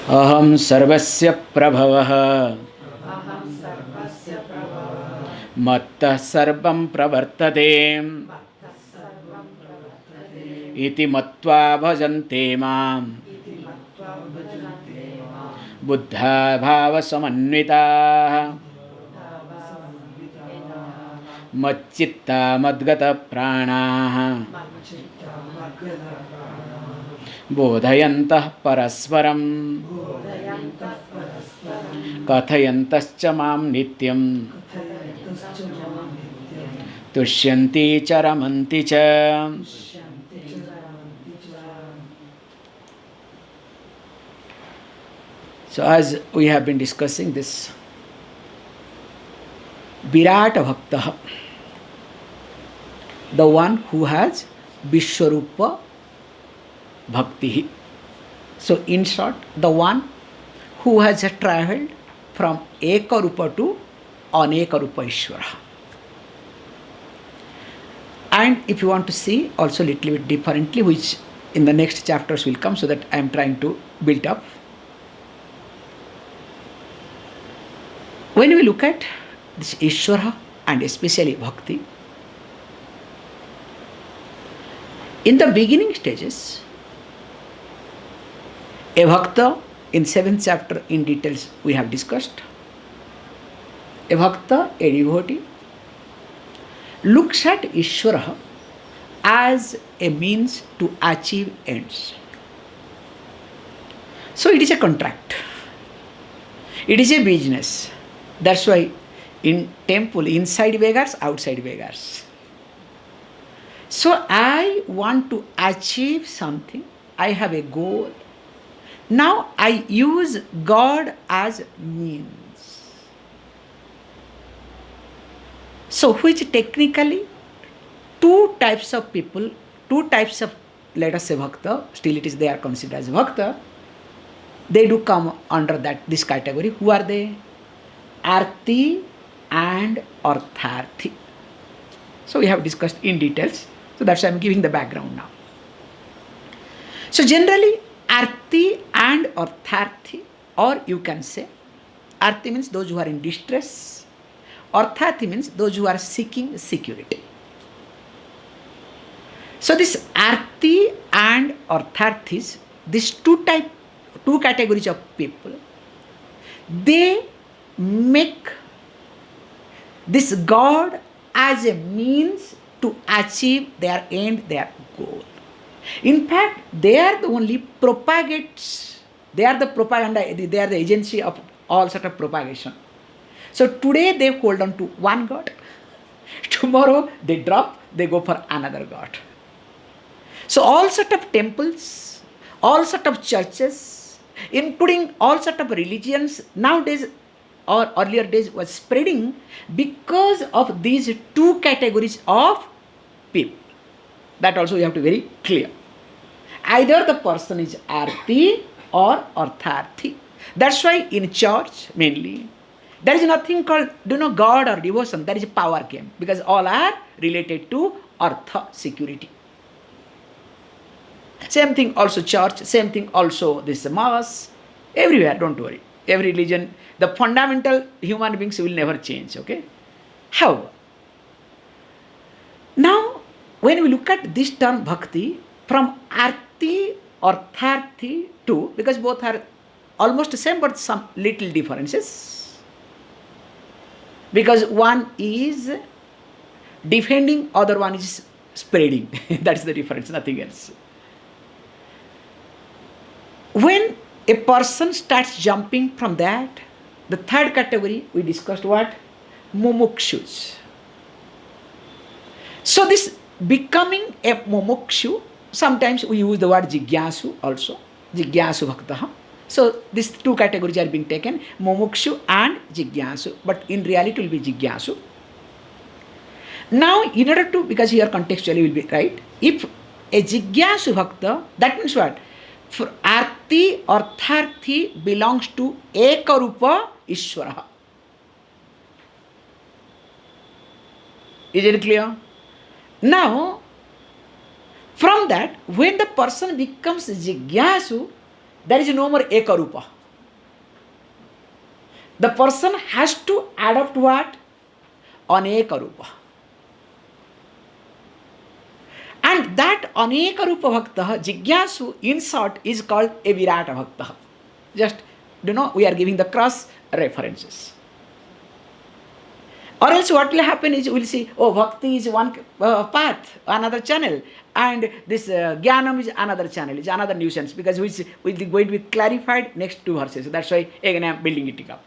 अहं सर्वस्य प्रभवः मत्तः सर्वं प्रवर्तते इति मत्वा भजन्ते मां बुद्धा भावसमन्विताः मच्चित्ता मद्गतप्राणाः बोधयन्तः परस्परं कथयन्तश्च मां नित्यं तुष्यन्ति च रमन्ति च. So as we have been discussing this Virata Bhakta, the one who has Vishwarupa Bhakti. So in short, the one who has travelled from Ekarupa to Anekarupa Ishvara. And if you want to see also little bit differently, which in the next chapters will come, so that I am trying to build up. When we look at this Ishvara and especially Bhakti, in the beginning stages, a Bhakta, in 7th chapter in details we have discussed, a Bhakta, a devotee, looks at Ishvara as a means to achieve ends. So it is a contract. It is a business. That's why in temple, inside beggars, outside beggars. So I want to achieve something. I have a goal. Now I use God as means. So which technically two types of people, two types of, let us say Bhakta, still it is they are considered as Bhakta, they do come under this category. Who are they? Arti and Artharthi. So we have discussed in details. So that's why I am giving the background now. So generally, Arti and Artharthi, or you can say, Arti means those who are in distress, Artharthi means those who are seeking security. So this Arti and Artharthis, these two categories of people, they make this God as a means to achieve their end, their goal. In fact, they are the only propagates, they are the propaganda, they are the agency of all sort of propagation. So today they hold on to one God, tomorrow they drop, they go for another God. So all sort of temples, all sort of churches, including all sort of religions nowadays or earlier days was spreading because of these two categories of people. That also you have to be very clear. Either the person is Arti or Artharthi. That's why in church mainly, there is nothing called God or devotion. That is a power game because all are related to Artha, security. Same thing also church, same thing also this mass, everywhere, don't worry. Every religion, the fundamental human beings will never change, okay? However, now when we look at this term bhakti, from Arti or Tharthi to, because both are almost the same but some little differences. Because one is defending, other one is spreading. That's the difference, nothing else. When a person starts jumping from that, the third category we discussed what? Mumukshus. So this becoming a mumukshu, sometimes we use the word jigyasu also, jigyasu bhaktaha. So these two categories are being taken, mumukshu and jigyasu, but in reality it will be jigyasu. Now in order to, because here contextually will be right, if a jigyasu bhakta, that means what? For Arti or Tharthi belongs to Ekarupa Ishvara. Is it clear? Now, from that, when the person becomes Jigyasu, there is no more ekarupa. The person has to adopt what? Aneka rupa. And that Aneka Rupa Bhakta, Jigyasu, in short, is called a Virata Bhakta. Just, we are giving the cross references. Or else what will happen is, we will see, Bhakti is one path, another channel, and this Jnanam is another channel, is another nuisance, because which will be going to be clarified next two verses. That's why again I am building it up.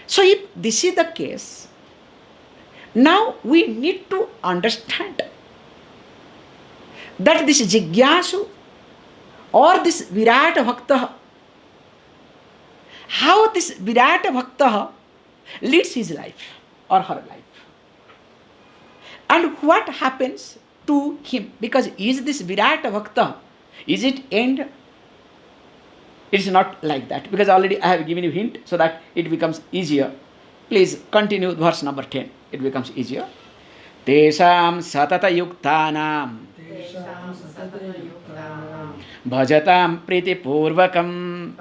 So if this is the case, now we need to understand that this Jigyasu or this Virata Bhakta, how this Virata Bhakta leads his life or her life. And what happens to him? Because is this Virata Bhakta, is it end? It is not like that, because already I have given you a hint so that it becomes easier. Please continue verse number 10. It becomes easier. Tesham satata yuktanam bhajatam priti purvakam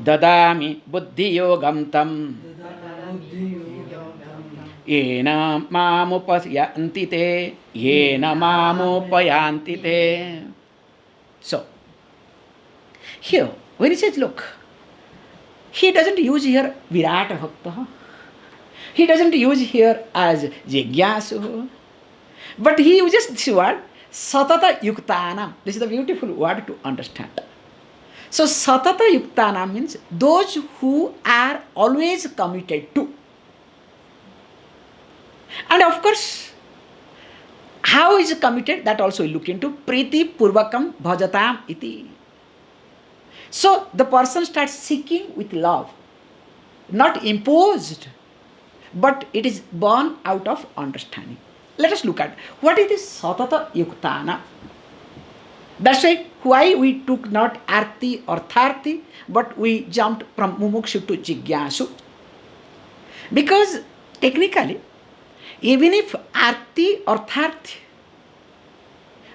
dadami buddhi yogam tam yena mamupayanti te. So, here, when he says, look, he doesn't use here Virata Bhakta. He doesn't use here as Jigyasu. But he uses this word, Satata Yuktanam. This is the beautiful word to understand. So, Satata Yuktanam means those who are always committed to. And of course, how is committed? That also we look into. Priti Purvakam Bhajatam iti. So, the person starts seeking with love, not imposed, but it is born out of understanding. Let us look at what is this Satata Yuktana. That's why we took not Arti or Tharti, but we jumped from Mumukshu to Jigyasu. Because technically, even if Arti or Tharti,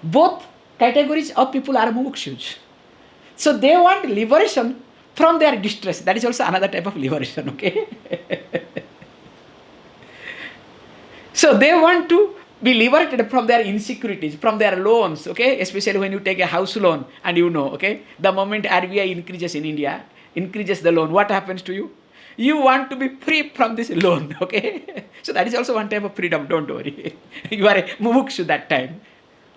both categories of people are Mumukshus. So they want liberation from their distress. That is also another type of liberation, okay? So they want to be liberated from their insecurities, from their loans, okay? Especially when you take a house loan and okay? The moment RBI increases in India, increases the loan, what happens to you? You want to be free from this loan, okay? So that is also one type of freedom, don't worry. You are a mumukshu that time.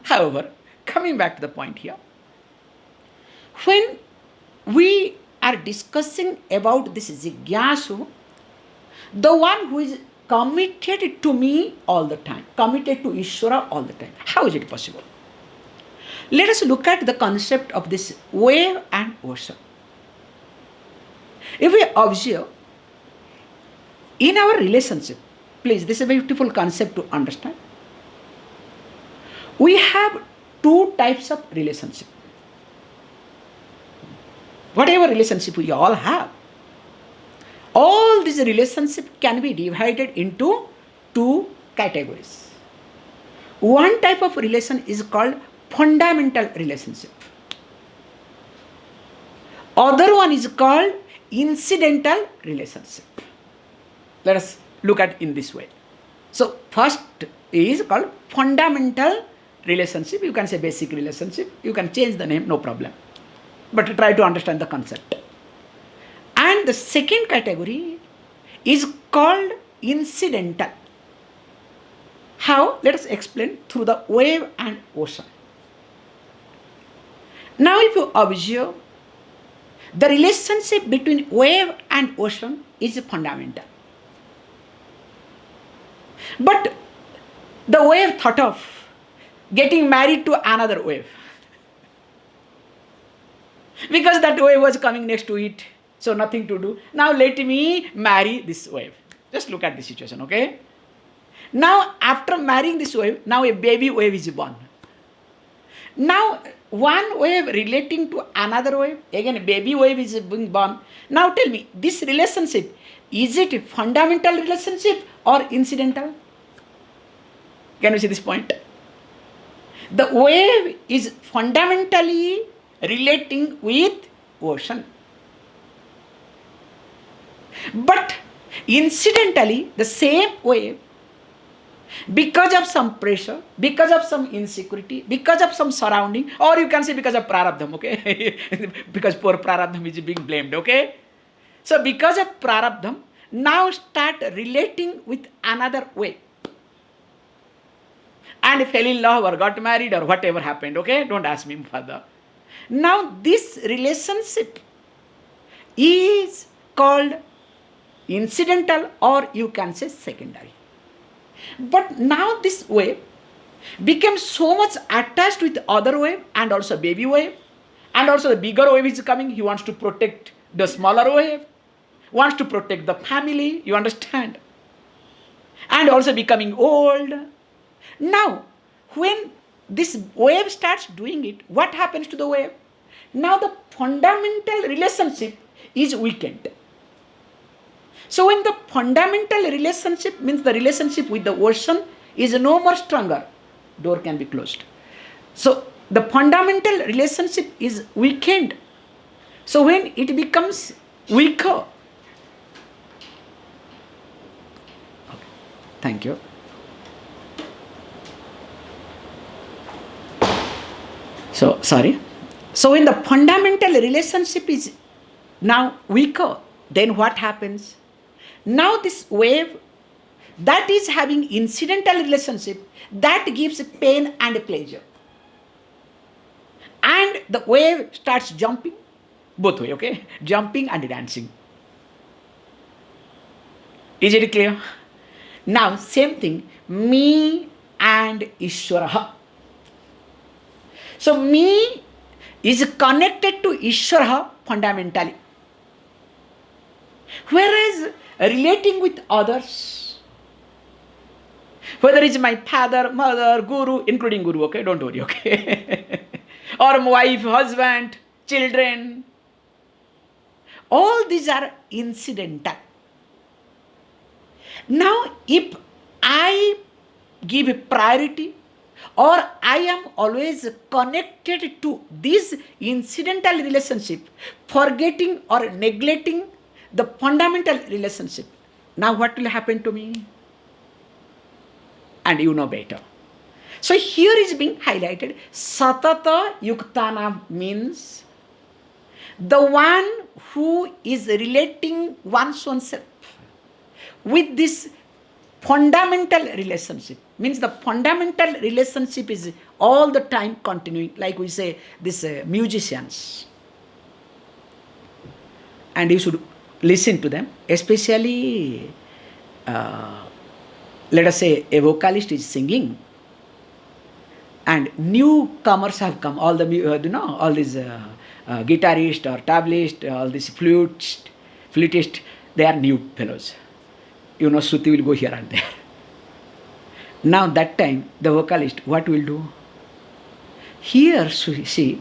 However, coming back to the point here, when we are discussing about this Jigyasu, the one who is committed to me all the time, committed to Ishvara all the time, how is it possible? Let us look at the concept of this wave and ocean. If we observe in our relationship, please, this is a beautiful concept to understand. We have two types of relationship. Whatever relationship we all have, all these relationships can be divided into two categories. One type of relation is called fundamental relationship. Other one is called incidental relationship. Let us look at in this way. So first is called fundamental relationship. You can say basic relationship. You can change the name, no problem. But try to understand the concept. And the second category is called incidental. How? Let us explain through the wave and ocean. Now if you observe, the relationship between wave and ocean is fundamental. But the wave thought of getting married to another wave. Because that wave was coming next to it, so nothing to do. Now let me marry this wave. Just look at the situation, okay? Now after marrying this wave, now a baby wave is born. Now one wave relating to another wave, again a baby wave is being born. Now tell me, this relationship, is it a fundamental relationship or incidental? Can you see this point? The wave is fundamentally relating with ocean. But incidentally, the same wave, because of some pressure, because of some insecurity, because of some surrounding, or you can say because of prarabdham, okay? Because poor prarabdham is being blamed, okay? So because of prarabdham, now start relating with another wave. And fell in love or got married or whatever happened, okay? Don't ask me further. Now this relationship is called incidental, or you can say secondary. But now this wave became so much attached with other wave and also baby wave, and also the bigger wave is coming. He wants to protect the smaller wave, wants to protect the family, you understand, and also becoming old. Now when this wave starts doing it, what happens to the wave? Now the fundamental relationship is weakened. So when the fundamental relationship, means the relationship with the ocean, is no more stronger, door can be closed. So the fundamental relationship is weakened. So when it becomes weaker, okay, thank you. So sorry. So when the fundamental relationship is now weaker, then what happens? Now this wave that is having incidental relationship, that gives pain and pleasure. And the wave starts jumping, both way, okay? Jumping and dancing. Is it clear? Now same thing, me and Ishwara. So me is connected to Ishwara fundamentally. Whereas relating with others, whether it's my father, mother, guru, including guru, okay, don't worry, okay, or wife, husband, children, all these are incidental. Now if I give a priority, or I am always connected to this incidental relationship, forgetting or neglecting the fundamental relationship, now what will happen to me? And you know better. So here is being highlighted, satata yuktana means the one who is relating oneself with this fundamental relationship. Means the fundamental relationship is all the time continuing, like we say, this musicians. And you should listen to them, especially let us say a vocalist is singing and newcomers have come, all the all these guitarists or tablists, all these flutists, they are new fellows. You know, Shruti will go here and there. Now that time the vocalist what will do? He or she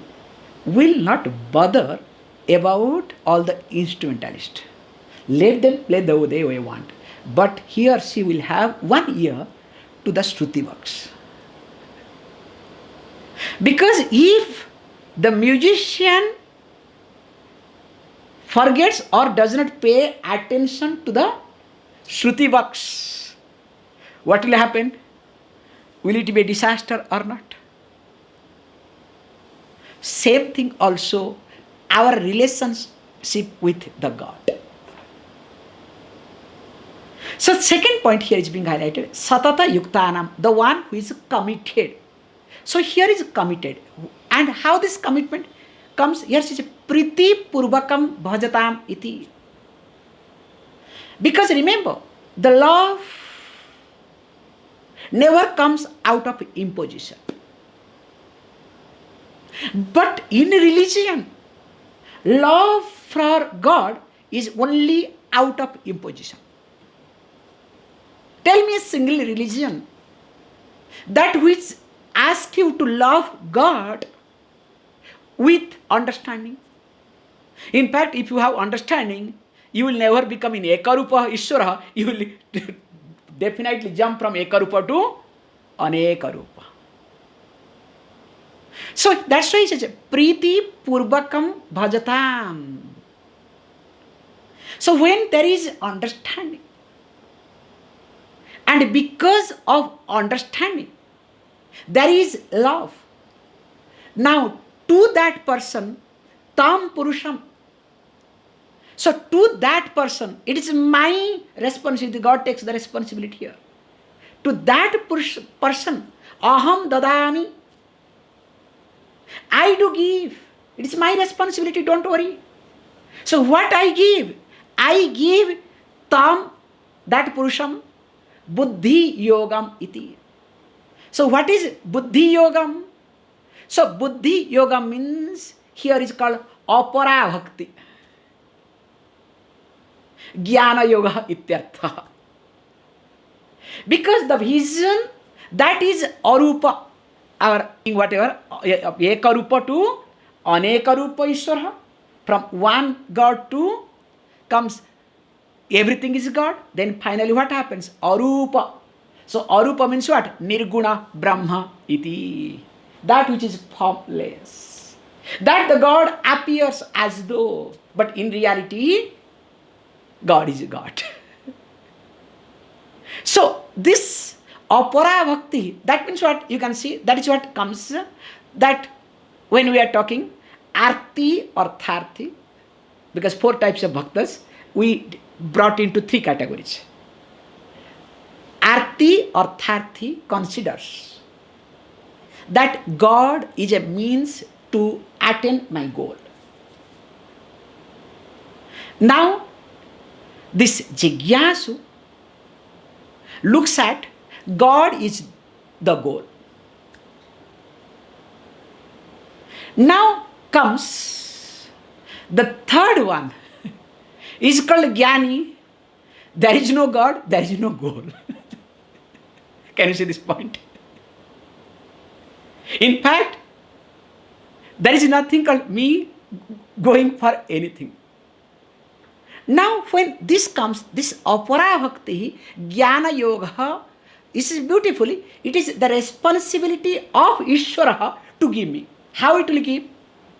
will not bother about all the instrumentalists. Let them play the way they want. But he or she will have one ear to the Shruti works. Because if the musician forgets or does not pay attention to the Shruti works, what will happen? Will it be a disaster or not? Same thing also, our relationship with the God. So second point here is being highlighted, satata yuktanam, the one who is committed. So here is committed. And how this commitment comes? Here is priti purvakam bhajatam iti. Because remember, the love never comes out of imposition. But in religion, love for God is only out of imposition. Tell me a single religion that which asks you to love God with understanding. In fact, if you have understanding, you will never become in Ekarupa Ishvara, you will definitely jump from Ekarupa to Anekarupa. So that's why he says, Priti Purvakam Bhajatam. So when there is understanding, and because of understanding, there is love. Now, to that person, Tam Purusham. So to that person, it is my responsibility. God takes the responsibility here. To that person, Aham Dadami. I do give. It is my responsibility, don't worry. So what I give Tam, that Purusham, Buddhi Yogam iti. So what is Buddhi Yogam? So Buddhi Yogam means here is called Apara Bhakti. Jnana Yoga ityartha. Because the vision that is Arupa, our whatever, Ekarupa to Anekarupa Ishvara, from one God to comes everything is God, then finally what happens? Arupa. So Arupa means what? Nirguna Brahma iti. That which is formless. That the God appears as though, but in reality, God is God. So this Apara Bhakti, that means what? You can see, that is what comes, that when we are talking Arti or Tharthi, because 4 types of bhaktas, we brought into 3 categories. Arti or Tharthi considers that God is a means to attain my goal. Now, this Jigyasu looks at God is the goal. Now comes the third one, is called Jnani. There is no God, there is no goal. Can you see this point? In fact, there is nothing called me going for anything. Now when this comes, this Apara Bhakti, Jnana Yoga, this is beautifully, it is the responsibility of Ishvara to give me. How it will give?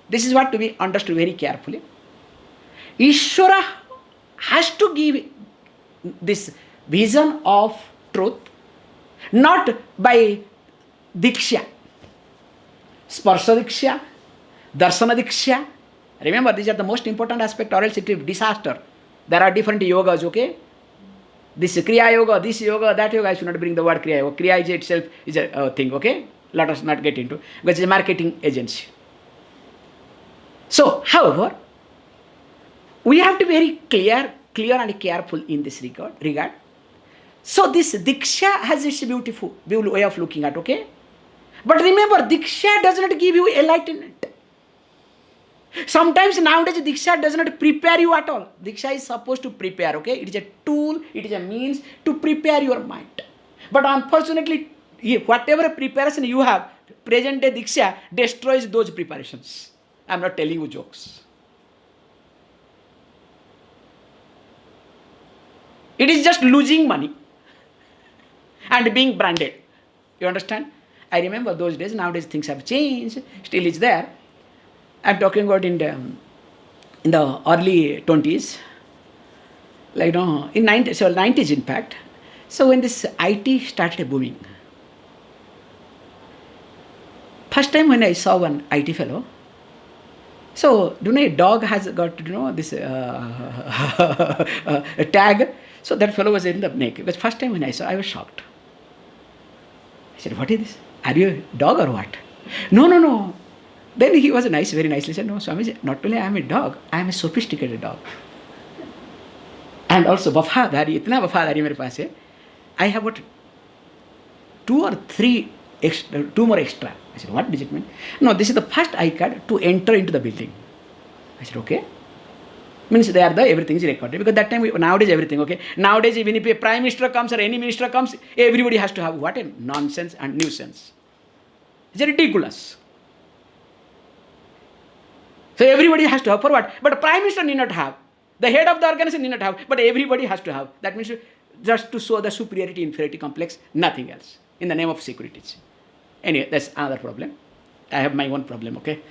This is what to be understood very carefully. Ishvara has to give this vision of truth, not by Diksha, Sparsha Diksha, Darshana Diksha. Remember, these are the most important aspect, or else it will be disaster. There are different yogas, okay? This Kriya Yoga, this yoga, that yoga. I should not bring the word Kriya Yoga. Kriya itself is a thing, okay? Let us not get into, because it's a marketing agency. So, however, we have to be very clear and careful in this regard. So, this Diksha has its beautiful way of looking at, okay? But remember, Diksha does not give you enlightenment. Sometimes nowadays Diksha does not prepare you at all. Diksha is supposed to prepare, okay? It is a tool, it is a means to prepare your mind. But unfortunately, whatever preparation you have, present day Diksha destroys those preparations. I am not telling you jokes. It is just losing money and being branded. You understand? I remember those days. Nowadays things have changed. Still it's there. I am talking about in the early 20s, like in 90s in fact. So when this IT started booming, first time when I saw one IT fellow, so a dog has got this a tag. So that fellow was in the neck. Because first time when I saw, I was shocked. I said, "What is this? Are you a dog or what?" No. Then he was nice, very nicely said, "No, Swamiji, not only I am a dog, I am a sophisticated dog. And also वफादारी, इतना वफादारी मेरे पास है. I have got 2 or 3 extra, 2 more extra." I said, "What does it mean?" "No, this is the first iCard to enter into the building." I said, "Okay." Means they are everything is recorded. Because that time, nowadays everything, okay. Nowadays even if a prime minister comes or any minister comes, everybody has to have what a nonsense and nuisance. It's ridiculous. So everybody has to have for what? But prime minister need not have. The head of the organization need not have. But everybody has to have. That means just to show the superiority inferiority complex, nothing else. In the name of security. Anyway, that's another problem. I have my own problem, okay?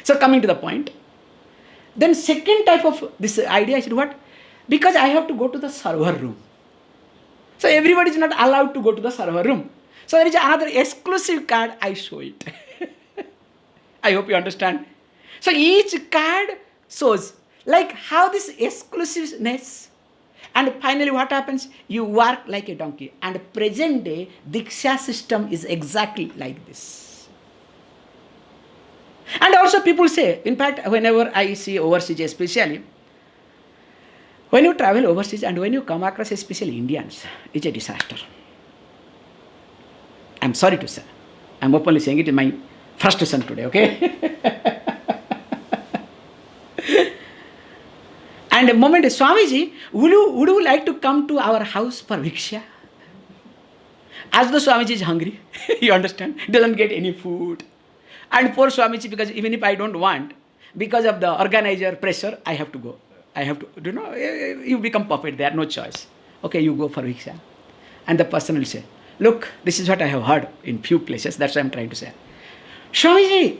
So coming to the point. Then second type of this idea is what? Because I have to go to the server room. So everybody is not allowed to go to the server room. So there is another exclusive card, I show it. I hope you understand. So each card shows like how this exclusiveness, and finally what happens? You work like a donkey. And present day Diksha system is exactly like this. And also people say, in fact, whenever I see overseas especially, when you travel overseas and when you come across especially Indians, it's a disaster. I'm sorry to say. I'm openly saying it in my first son today, okay? And a moment, Swamiji, would you like to come to our house for Viksha? As though Swamiji is hungry, you understand? Doesn't get any food. And poor Swamiji, because even if I don't want, because of the organizer pressure, I have to go. I have to, you become puppet there, no choice. Okay, you go for Viksha. And the person will say, look, this is what I have heard in few places, that's what I'm trying to say. Swamiji,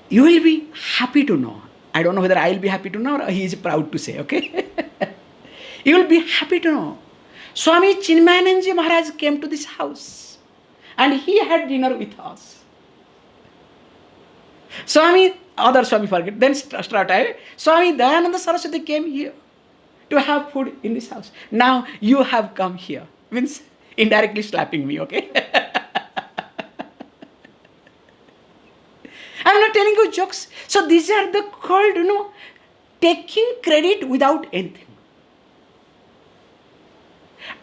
you will be happy to know. I don't know whether I will be happy to know or he is proud to say, okay? You will be happy to know. Swami Chinmayananji Maharaj came to this house and he had dinner with us. Other Swami forget, then start, Swami Dayananda Saraswati came here to have food in this house. Now you have come here. Means indirectly slapping me, okay? I'm not telling you jokes. So these are the called, taking credit without anything.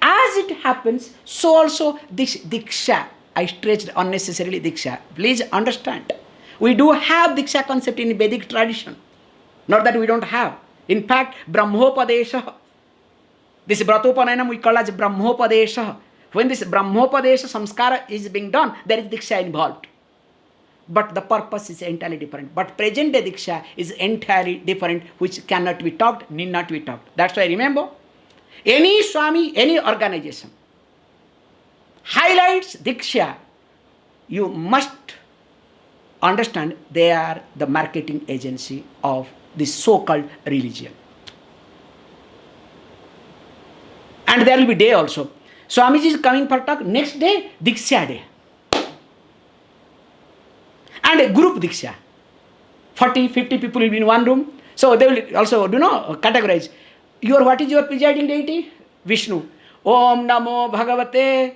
As it happens, so also this Diksha, I stretched unnecessarily Diksha. Please understand. We do have Diksha concept in Vedic tradition. Not that we don't have. In fact, Brahmopadesha, this Vratopanayam we call as Brahmopadesha. When this Brahmopadesha samskara is being done, there is Diksha involved. But the purpose is entirely different. But present day Diksha is entirely different, which cannot be talked, need not be talked. That's why remember, any Swami, any organization highlights Diksha, you must understand they are the marketing agency of this so-called religion. And there will be day also. Swamiji is coming for talk, next day, Diksha day. And a group Diksha. 40, 50 people will be in one room. So they will also, categorize. What is your presiding deity? Vishnu. Om Namo Bhagavate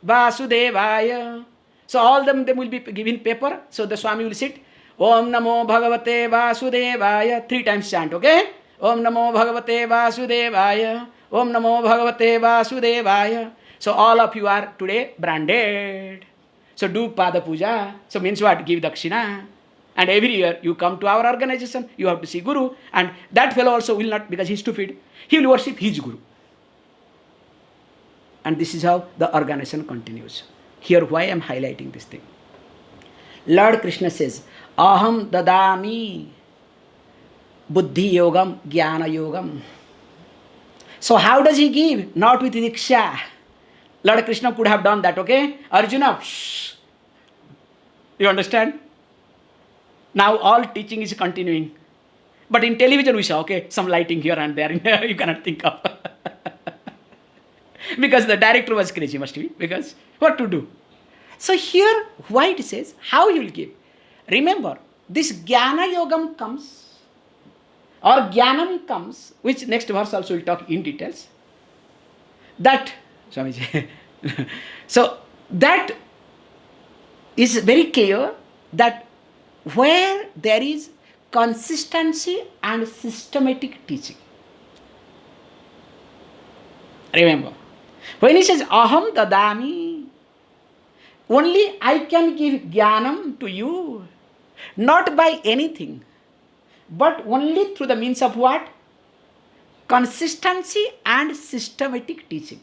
Vasudevaya. So all them will be given paper. So the Swami will sit. Om Namo Bhagavate Vasudevaya. 3 times chant, okay? Om Namo Bhagavate Vasudevaya. Om Namo Bhagavate Vasudevaya. So all of you are today branded. So do Pada Puja. So means what? Give Dakshina. And every year you come to our organization, you have to see Guru. And that fellow also will not, because he's stupid, he will worship his Guru. And this is how the organization continues. Here why I am highlighting this thing. Lord Krishna says, Aham dadami buddhi yogam jnana yogam. So how does he give? Not with Diksha. Lord Krishna could have done that, okay? Arjuna, shh. You understand? Now all teaching is continuing. But in television we saw, okay, some lighting here and there, you cannot think of. Because the director was crazy, must be. Because what to do? So here, why it says, how you will give? Remember, this Jnana Yogam comes, or Jnanam comes, which next verse also will talk in details. That, Swamiji, so that is very clear that where there is consistency and systematic teaching. Remember, when he says Aham dadami, only I can give jnanam to you, not by anything, but only through the means of what? Consistency and systematic teaching.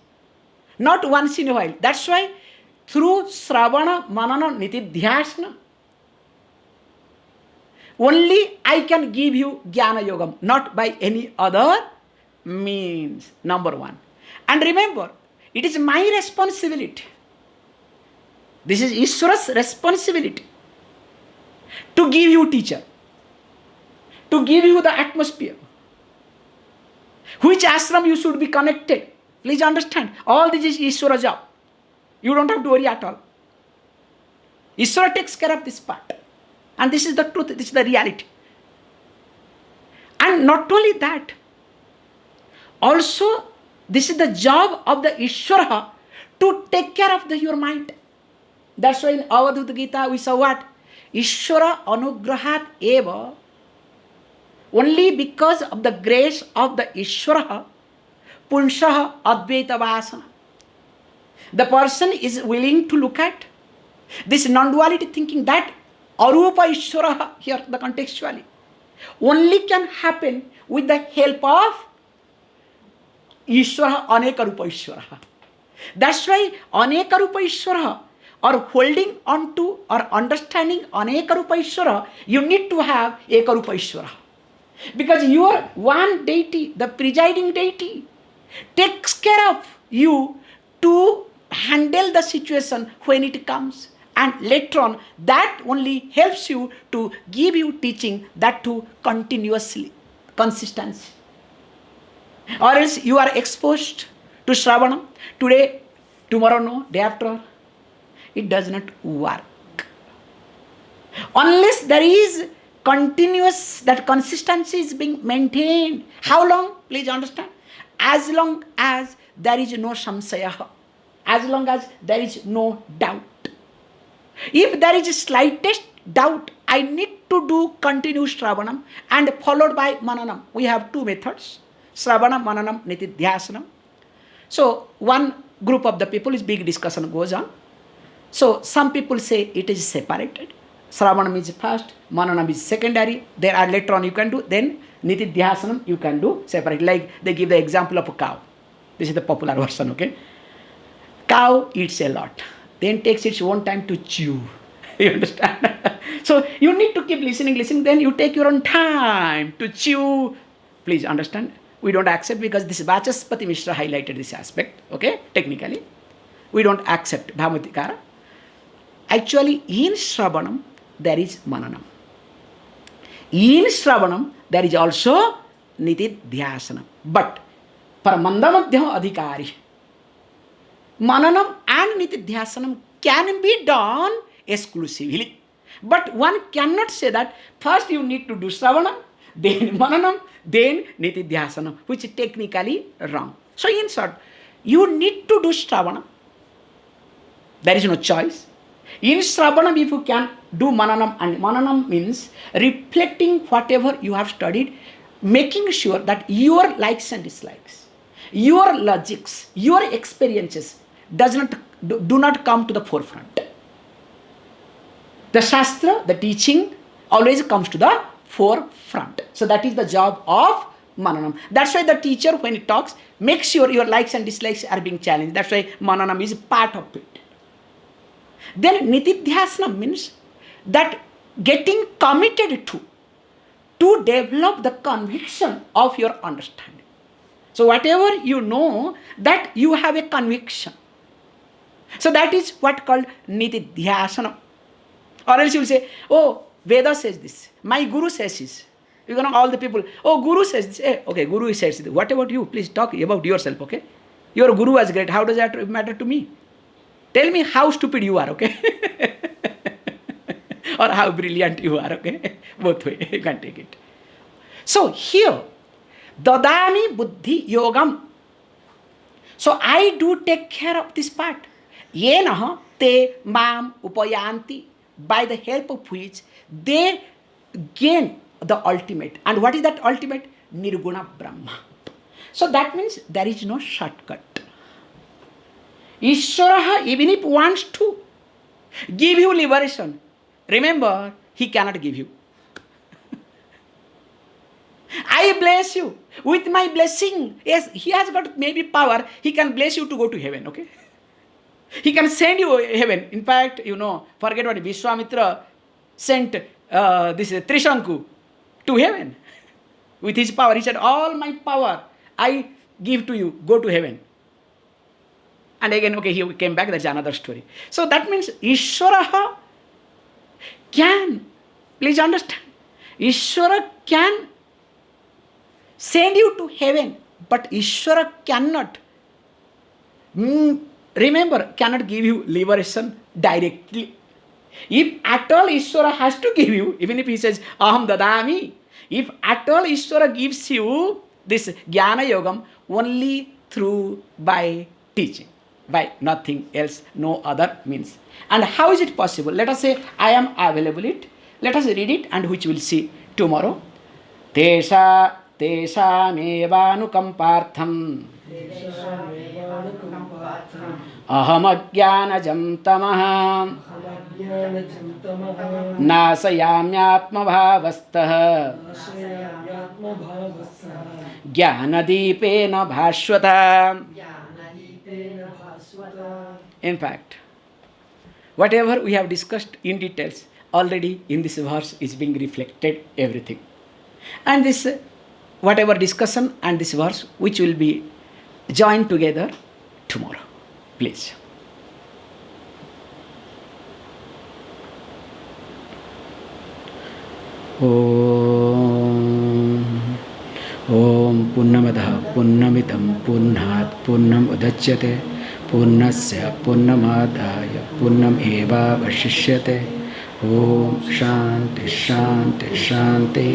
Not once in a while. That's why through Sravana, Manana, Nitidhyasana, only I can give you Jnana Yogam, not by any other means. Number one. And remember, it is my responsibility. This is Ishwara's responsibility to give you teacher, to give you the atmosphere, which ashram you should be connected. Please understand, all this is Ishvara job. You don't have to worry at all. Ishvara takes care of this part. And this is the truth, this is the reality. And not only that, also this is the job of the Ishvara to take care of your mind. That's why in Bhagavad Gita we saw what? Ishvara anugrahat eva. Only because of the grace of the Ishvara, punshaha advaita vasana. The person is willing to look at this non-duality thinking, that arupa Ishvara, here the contextually, only can happen with the help of Ishvara, Aneka Rupa Ishvara. That's why Aneka Rupa Ishvara, or holding on to or understanding Aneka Rupa Ishvara, you need to have Eka Rupa Ishvara. Because your one deity, the presiding deity, takes care of you to handle the situation when it comes. And later on, that only helps you to give you teaching, that to continuously, consistency. Or else you are exposed to Shravanam, today, tomorrow no, day after. It does not work. Unless there is continuous, that consistency is being maintained. How long? Please understand. As long as there is no samsaya, as long as there is no doubt. If there is slightest doubt, I need to do continuous Shravanam and followed by Mananam. We have two methods, Shravanam, Mananam, Nitidhyasanam. So one group of the people, is big discussion goes on. So some people say it is separated. Shravanam is first, Mananam is secondary. There are later on you can do, then Nitidhyasanam you can do separate. Like they give the example of a cow. This is the popular version, okay? Cow eats a lot, then takes its own time to chew. You understand? So you need to keep listening, then you take your own time to chew. Please understand, we don't accept, because this Vachaspati Mishra highlighted this aspect, okay? Technically, we don't accept Dhammatikara. Actually, in Shravanam, there is Mananam. In Shravanam, there is also Nitidhyasanam. But for Mandamadhyam Adhikari, Mananam and Nitidhyasanam can be done exclusively. But one cannot say that first you need to do Shravanam, then Mananam, then Nitidhyasanam, which is technically wrong. So in short, you need to do Shravanam. There is no choice. In Shravanam, if you can do Mananam, and Mananam means reflecting whatever you have studied, making sure that your likes and dislikes, your logics, your experiences do not come to the forefront. The Shastra, the teaching always comes to the forefront. So that is the job of Mananam. That's why the teacher, when he talks, makes sure your likes and dislikes are being challenged. That's why Mananam is part of it. Then Nitidhyasana means that getting committed to develop the conviction of your understanding. So whatever you know, that you have a conviction. So that is what called Nitidhyasana. Or else you will say, oh, Veda says this, my Guru says this. You know, all the people, oh, Guru says this. Hey, okay, Guru says this. What about you? Please talk about yourself, okay? Your Guru was great. How does that matter to me? Tell me how stupid you are, okay? Or how brilliant you are, okay? Both way, you can take it. So here, Dadami Buddhi Yogam. So I do take care of this part. Yenaha te mam upayanti. By the help of which they gain the ultimate. And what is that ultimate? Nirguna Brahma. So that means there is no shortcut. Ishvara, even if wants to give you liberation, remember, he cannot give you. I bless you with my blessing. Yes, he has got maybe power. He can bless you to go to heaven, okay? He can send you heaven. In fact, you know, forget what Vishvamitra sent this Trishanku to heaven. With his power, he said, all my power I give to you, go to heaven. And again, okay, he came back, that's another story. So that means Ishvara can Please understand. Ishvara can send you to heaven, but Ishvara cannot, remember, cannot give you liberation directly. If at all Ishvara has to give you, even if he says, Aham dadami, if at all Ishvara gives you this Jnana Yogam, only through by teaching, by nothing else, no other means. And how is it possible? Let us say, I am available it. Let us read it, and which we will see tomorrow. Tesamevanukampartham ahamajnanajam tamah nasayamyatmabhavastah jnanadipena bhashvata. In fact, whatever we have discussed in details, already in this verse is being reflected everything. And this, whatever discussion and this verse, which will be joined together tomorrow. Please. Om Purnamadaha Purnamidam Purnat Purnam Udachyate Purnasya Purnamadaya Purnam Eva Vashishyate. Om Shanti Shanti Shanti.